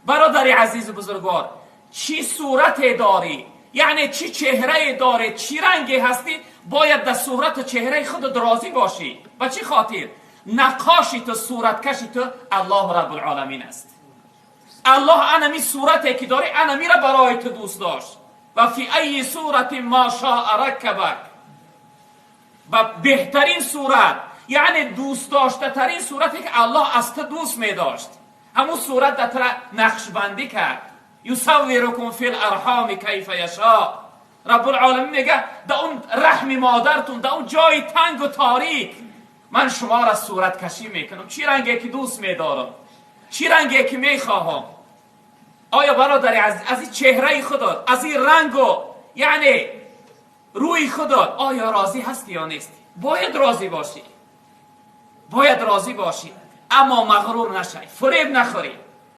برادر عزیز بزرگوار، چی صورت داری، یعنی چی چهره داری، چی رنگی هستی، باید در صورت و چهره خود راضی باشی. و چی خاطر؟ نقاشی تو، صورت کشی تو الله رب العالمین است. الله انمی صورتی که داری انمی را برای تو دوست داشت. و فی ای صورت ما شاء رکبک، و بهترین صورت، یعنی دوست داشته ترین صورتی که الله از تو دوست می داشت، همون صورت در تو نقش بندی کرد. یصورکم فی الارحام کیف یشاء. رب العالمین میگه در اون رحم مادرتون، در اون جای تنگ و تاریک، من شما را صورت کشی میکنم. چی رنگی که دوست میدارم، چی رنگی که میخواهم. آیا برادری از این چهره خودت، از این رنگ و یعنی روی خودت آیا راضی هستی یا نیستی؟ باید راضی باشی، باید راضی باشی، اما مغرور نشی، فریب نخوری.